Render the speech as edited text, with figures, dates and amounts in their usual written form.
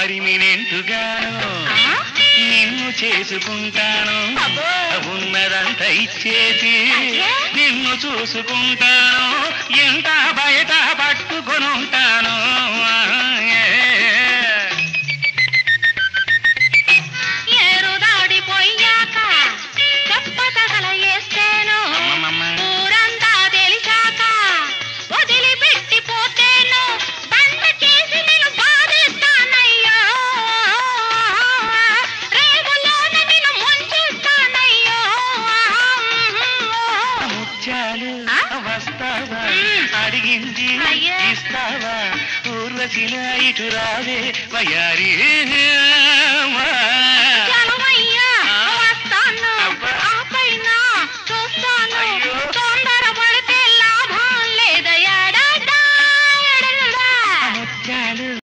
పర్మినెంటుగాను నిన్ను చేసుకుంటాను ఉన్నదంతా ఇచ్చేసి నిన్ను చూసుకుంటాను ఎంత బయట పట్టుకొని ఉంటాను ఏరుదాడిపోయాక చెప్పతగల వేస్తేను ఊరంతా తెలిసాక వదిలిపెట్టిపోతేను బండ చేసి నేను బాధిస్తానయ్యో రేవులోన నేను ముంచేస్తానయ్యో ముత్యాలు వస్తావా అడిగింది ఇస్తావా ఊర్వశిలా ఇటు రావే వయారి